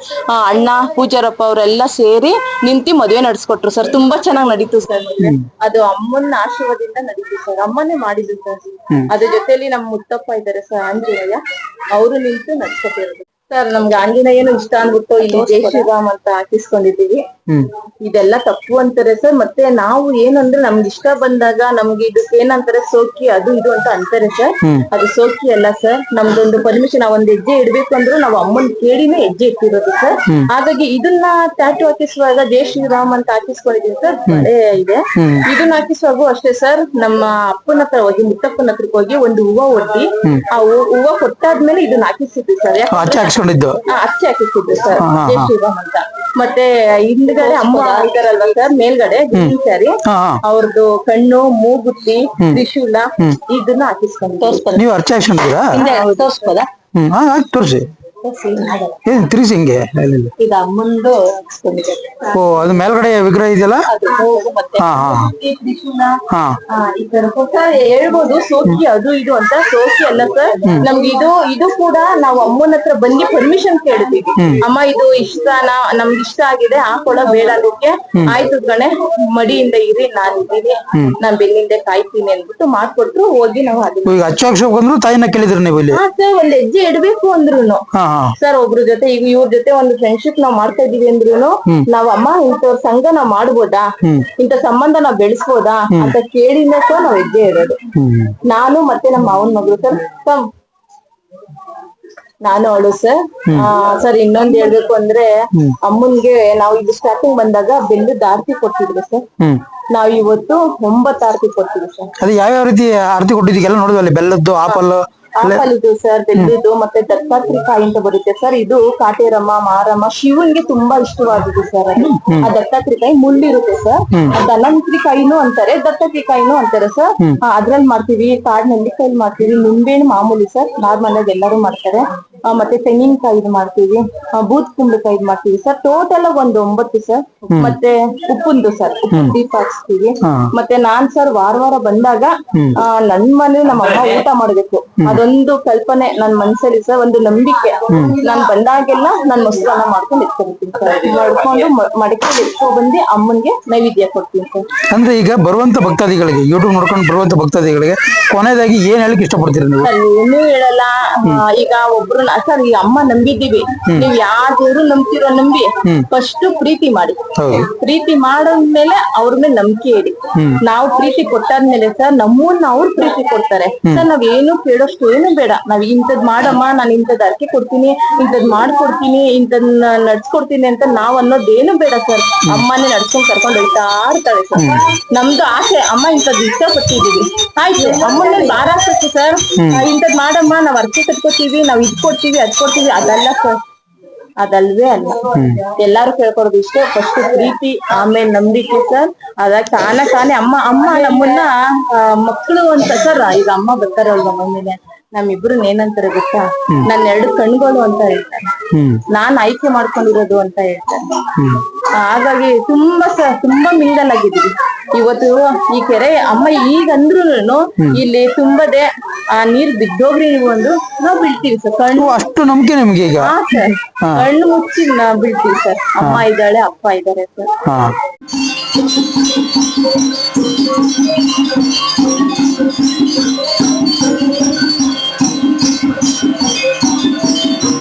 ಅಣ್ಣ ಪೂಜಾರಪ್ಪ ಅವರೆಲ್ಲ ಸೇರಿ ನಿಂತಿ ಮದ್ವೆ ನಡ್ಸ್ಕೊಟ್ರು ಸರ್. ತುಂಬಾ ಚೆನ್ನಾಗಿ ನಡೀತು ಸರ್. ಅದು ಅಮ್ಮನ ಆಶೀರ್ವಾದದಿಂದ ನಡೀತು ಸರ್. ಅಮ್ಮನೇ ಮಾಡಿದ್ರು ಸರ್. ಅದ್ರ ಜೊತೆಲಿ ನಮ್ ಮುತ್ತಪ್ಪ ಇದ್ದಾರೆ ಸರ್, ಆಂಜನೇಯ, ಅವರು ನಿಂತು ನಡ್ಸ್ಕೊಟ್ಟಿರೋದು ಸರ್ ನಮ್ಗೆ ಆಂಜನೇಯನು ಇಷ್ಟ ಅಂದ್ಬಿಟ್ಟು ಇಲ್ಲಿ ಜೈ ಶ್ರೀರಾಮ್ ಅಂತ ಹಾಕಿಸ್ಕೊಂಡಿದೀವಿ. ಇದೆಲ್ಲ ತಪ್ಪು ಅಂತಾರೆ ಸರ್. ಮತ್ತೆ ನಾವು ಏನಂದ್ರೆ ನಮ್ಗೆ ಇಷ್ಟ ಬಂದಾಗ ನಮ್ಗೆ ಇದಕ್ಕೆ ಏನಂತಾರೆ ಸೋಕಿ ಅದು ಇದು ಅಂತ ಅಂತಾರೆ ಸರ್. ಅದು ಸೋಕಿ ಅಲ್ಲ ಸರ್. ನಮ್ದೊಂದು ಪರ್ಮಿಷನ್, ನಾವ್ ಒಂದ್ ಹೆಜ್ಜೆ ಇಡ್ಬೇಕು ಅಂದ್ರೂ ನಾವು ಅಮ್ಮನ್ ಕೇಳಿನೇ ಹೆಜ್ಜೆ ಇಟ್ಟಿರೋದು ಸರ್. ಹಾಗಾಗಿ ಇದನ್ನ ಟ್ಯಾಟೂ ಹಾಕಿಸುವಾಗ ಜೈ ಶ್ರೀರಾಮ್ ಅಂತ ಹಾಕಿಸ್ಕೊಂಡಿದೀವಿ ಸರ್. ಬಳೆ ಇದೆ. ಇದನ್ನ ಹಾಕಿಸುವಾಗೂ ಅಷ್ಟೇ ಸರ್, ನಮ್ಮ ಅಪ್ಪನ ಹತ್ರ ಹೋಗಿ ಮುತ್ತಪ್ಪನ ಹತ್ರಕ್ಕೆ ಹೋಗಿ ಒಂದು ಹೂವ ಒಡ್ಡಿ ಆ ಹೂವ ಕೊಟ್ಟಾದ್ಮೇಲೆ ಇದನ್ನ ಹಾಕಿಸಿದ್ವಿ ಸರ್. ಅಚ್ಚೆ ಹಾಕಿಸ್ಕೊಂಡಿದ್ದು ಅಚ್ಚೆ ಹಾಕಿಸಿದ್ವಿ ಸರ್ ಜೈ ಶ್ರೀರಾಮ್ ಅಂತ. ಮತ್ತೆ ಹಿಂದ್ಗಡೆ ಅಮ್ಮ ಇದಾರಲ್ವಾ ಸರ್, ಮೇಲ್ಗಡೆ ಗ್ರೀನ್ ಸ್ಯಾರಿ, ಅವ್ರದ್ದು ಕಣ್ಣು, ಮೂಗುತಿ, ತ್ರಿಶೂಲ ಇದನ್ನ ಹಾಕಿಸ್ಕೊಂಡು ನೀವು ಅರ್ಚೆ ಹಾಕ್ಸ್ಕೊಂಡಿದ್ದೀರಾ? ತೋರ್ಸ್ಬೋದಾ? ತೋರಿಸಿ. ಏನ್ ತಿರ್ಸಿ ಹಿಂಗೆ ಇದು ಅಮ್ಮಂದು ಹಾಕಿಸ್ಕೊಂಡಿದ್ದಾರೆ. ಓ, ಅದು ಮೇಲ್ಗಡೆ ವಿಗ್ರಹ ಇದೆಯಲ್ಲ? ಮತ್ತೆ ತ್ರಿಶೂಲ ಈ ತರ ಹೇಳ್ಬೋದು. ಸೋಕಿ ಅದು ಇದು ಅಂತ. ಸೋಕಿ ಅಲ್ಲ ಸರ್, ನಮ್ಗೆ ಇದು ಕೂಡ ನಾವು ಅಮ್ಮನ ಹತ್ರ ಬಂದು ಪರ್ಮಿಷನ್ ಕೇಳ್ತೀವಿ. ಅಮ್ಮ ಇದು ಇಷ್ಟನಾ, ನಮ್ಗೆ ಇಷ್ಟ ಆಗಿದೆ, ಹಾಕೊಳ ಬೇಡ ಅದಕ್ಕೆ. ಆಯ್ತು ಗಣೆ, ಮಡಿಯಿಂದ ಇರಿ, ನಾನ್ ಇದ್ದೀನಿ, ನಾನ್ ಬೆನ್ನಿಂದ ಕಾಯ್ತೀನಿ ಅಂದ್ಬಿಟ್ಟು ಮಾಡ್ಕೊಟ್ರು. ಹೋಗಿ ನಾವು ಅದನ್ನ ಈಗ ಅಚ್ಚು ಹಾಕ್ಸೋಕ್ ಬಂದ್ರು ತಾಯಿನ ಕೇಳಿದ್ರಿ ನೀವು ಇಲ್ಲಿ? ಸರ್ ಒಂದ್ ಹೆಜ್ಜೆ ಇಡ್ಬೇಕು ಅಂದ್ರುನು ಸರ್, ಒಬ್ರ ಜೊತೆ ಈಗ ಇವ್ರ ಜೊತೆ ಒಂದು ಫ್ರೆಂಡ್ಶಿಪ್ ನಾವ್ ಮಾಡ್ತಾ ಇದೀವಿ ಅಂದ್ರುನು ನಾವ್ ಅಮ್ಮ ಇಂಥವ್ರ ಸಂಘ ನಾವ್ ಮಾಡ್ಬೋದಾ, ಇಂಥ ಸಂಬಂಧ ನಾವ್ ಬೆಳೆಸ್ಬೋದಾ ಅಂತ ಕೇಳಿನ ಸರ್ ನಾವ್ ಹೆಜ್ಜೆ ಇರೋದು. ನಾನು ಮತ್ತೆ ನಮ್ಮ ಮಾವನ್ ಮಗಳು ಸರ್, ನಾನು ಅವಳು ಸರ್. ಸರ್ ಇನ್ನೊಂದ್ ಹೇಳ್ಬೇಕು ಅಂದ್ರೆ, ಅಮ್ಮನ್ಗೆ ನಾವು ಇದು ಸ್ಟಾರ್ಟಿಂಗ್ ಬಂದಾಗ ಬೆಲ್ಲದ ಆರತಿ ಕೊಡ್ತಿದ್ರು ಸರ್. ನಾವ್ ಇವತ್ತು 9 ಆರತಿ ಕೊಡ್ತೀವಿ ಸರ್. ಅದು ಯಾವ ರೀತಿ ಆರತಿ ಕೊಟ್ಟಿದ್ದೀಗೆಲ್ಲ ನೋಡಿದ್ವಲ್ಲಿ, ಬೆಲ್ಲದ್ದು, ಆಪಲ್ ಇದು ಸರ್, ಬೆಲ್ಲದ್ದು, ಮತ್ತೆ ದತ್ತಾತ್ರಿ ಕಾಯಿ ಅಂತ ಬರುತ್ತೆ ಸರ್. ಇದು ಕಾಟೇರಮ್ಮ, ಮಾರಮ್ಮ, ಶಿವನ್ಗೆ ತುಂಬಾ ಇಷ್ಟವಾದದ್ದು ಸರ್. ಆ ದತ್ತಾತ್ರಿ ಕಾಯಿ ಮುಳ್ಳಿರುತ್ತೆ ಸರ್. ಧನ್ವಂತರಿ ಕಾಯಿನೂ ಅಂತಾರೆ, ದತ್ತಾತ್ರಿ ಕಾಯಿನೂ ಅಂತಾರೆ ಸರ್. ಅದ್ರಲ್ಲಿ ಮಾಡ್ತೀವಿ, ಕಾಡ್ ನೆಲ್ಲಿಕಾಯಿ ಮಾಡ್ತೀವಿ, ನಿಂಬೆಹಣ್ಣು ಮಾಮೂಲಿ ಸರ್, ನಾರ್ಮಲ್ ಆಗಿ ಎಲ್ಲರೂ ಮಾಡ್ತಾರೆ. ಮತ್ತೆ ತೆಂಗಿನಕಾಯಿ ಮಾಡ್ತೀವಿ, ಬೂತ್ ಕುಂಬಳಕಾಯಿ ಮಾಡ್ತೀವಿ ಸರ್. ಟೋಟಲ್ ಆಗಿ ಒಂದು 9 ಸರ್. ಮತ್ತೆ ಉಪ್ಪುಂದು ಸರ್, ಉಪ್ಪು ದೀಪ ಹಚ್ತೀವಿ. ಮತ್ತೆ ನಾನ್ ಸರ್ ವಾರ ಬಂದಾಗ ನನ್ ಮನೆ ನಮ್ಮ ಅಮ್ಮ ಊಟ ಮಾಡ್ಬೇಕು, ಅದೊಂದು ಕಲ್ಪನೆ ನನ್ ಮನ್ಸಲ್ಲಿ ಸರ್, ಒಂದು ನಂಬಿಕೆ. ನಾನ್ ಬಂದಾಗೆಲ್ಲ ನಾನ್ ಮೊಸರನ್ನ ಮಾಡ್ಕೊಂಡು ಎತ್ಕೊಳ್ತೀನಿ ಸರ್. ಮಾಡ್ಕೊಂಡು ಮಡಿಕೆಯಲ್ಲಿ ಎತ್ಕೊಂಡ್ ಬಂದು ಅಮ್ಮನ್ಗೆ ನೈವೇದ್ಯ ಕೊಡ್ತೀನಿ ಸರ್. ಅಂದ್ರೆ ಈಗ ಬರುವಂತ ಭಕ್ತಾದಿಗಳಿಗೆ, ಯೂಟ್ಯೂಬ್ ನೋಡ್ಕೊಂಡು ಬರುವಂತ ಭಕ್ತಾದಿಗಳಿಗೆ ಕೊನೆಯದಾಗಿ ಏನ್ ಹೇಳಕ್ ಇಷ್ಟಪಡ್ತೀರಿ ನೀವು? ಏನು ಹೇಳಲ್ಲ. ಈಗ ಒಬ್ರು ಸರ್, ಈ ಅಮ್ಮ ನಂಬಿದ್ದೀವಿ, ನೀವ್ ಯಾವ ದೇವ್ರು ನಂಬ್ತಿರೋ ನಂಬಿ, ಫಸ್ಟ್ ಪ್ರೀತಿ ಮಾಡಿ. ಪ್ರೀತಿ ಮಾಡಾದ್ಮೇಲೆ ಅವ್ರ ಮೇಲೆ ನಂಬಿಕೆ ಇಡಿ. ನಾವು ಪ್ರೀತಿ ಕೊಟ್ಟಾದ್ಮೇಲೆ ಸರ್ ನಮ್ಮನ್ನ ಅವ್ರು ಪ್ರೀತಿ ಕೊಡ್ತಾರೆ ಸರ್. ನಾವ್ ಏನು ಕೇಳೋಷ್ಟು ಏನು ಬೇಡ. ನಾವ್ ಇಂಥದ್ ಮಾಡಮ್ಮ, ನಾನ್ ಇಂಥದ್ ಅರ್ಕೆ ಕೊಡ್ತೀನಿ, ಇಂಥದ್ ಮಾಡ್ಕೊಡ್ತೀನಿ, ಇಂಥದ್ ನಡ್ಸ್ಕೊಡ್ತೀನಿ ಅಂತ ನಾವ್ ಅನ್ನೋದೇನು ಬೇಡ ಸರ್. ಅಮ್ಮನೇ ನಡ್ಸ್ಕೊಂಡ್ ಕರ್ಕೊಂಡ್ ಹೋಗ್ತಾ ಇರ್ತಾಳೆ ಸರ್. ನಮ್ದು ಆಸೆ, ಅಮ್ಮ ಇಂಥದ್ ಇಷ್ಟಪಟ್ಟಿದೀವಿ, ಆಯ್ತು ಅಮ್ಮನ ಭಾರ ಹಾಕ್ಬೇಕು ಸರ್. ಇಂಥದ್ ಮಾಡಮ್ಮ, ನಾವ್ ಅರ್ಕೆ ಕಟ್ಕೋತೀವಿ, ನಾವ್ ಇದ್ ಕೊಡ್ತೀವಿ, ಅದ್ ಕೊಡ್ತೀವಿ, ಅದಲ್ಲ ಸರ್, ಅದಲ್ವೇ ಅಲ್ಲ. ಎಲ್ಲಾರು ಕೇಳ್ಕೊಡೋದು ಇಷ್ಟೇ, ಫಸ್ಟ್ ಪ್ರೀತಿ, ಆಮೇಲೆ ನಂಬಿಕೆ ಸರ್. ಅದಾಗ ತಾನೇ ಅಮ್ಮ ನಮ್ಮನ್ನ ಮಕ್ಕಳು ಅಂತ ಸರ್. ಈಗ ಅಮ್ಮ ಬರ್ತಾರಲ್ವ ಮನೇಲೆ, ನಮ್ಮಿಬ್ರು ಏನಂತಾರೆ ಗೊತ್ತಾ, ನನ್ನ 2 ಕಣ್ಗಳು ಅಂತ ಹೇಳ್ತಾರೆ, ನಾನ್ ಆಯ್ಕೆ ಮಾಡ್ಕೊಂಡಿರೋದು ಅಂತ ಹೇಳ್ತಾರೆ. ಹಾಗಾಗಿ ತುಂಬಾ ಮಿಂಗಲ್ ಆಗಿದ್ದೀವಿ ಇವತ್ತು. ಈ ಕೆರೆ ಅಮ್ಮ ಈಗ ಅಂದ್ರೂನು ಇಲ್ಲಿ ತುಂಬದೆ ಆ ನೀರ್ ಬಿದ್ದೋಗ್ರಿ ನೀವು ಒಂದು ನಾವ್ ಬೀಳ್ತೀವಿ ಸರ್. ಕಣ್ಣು ಅಷ್ಟು ನಂಬಿಕೆ ನಿಮ್ಗೆ ಈಗ? ಸರ್, ಕಣ್ಣು ಮುಚ್ಚಿ ನಾವ್ ಬೀಳ್ತೀವಿ ಸರ್. ಅಮ್ಮ ಇದ್ದಾಳೆ, ಅಪ್ಪ ಇದ್ದಾರೆ ಸರ್.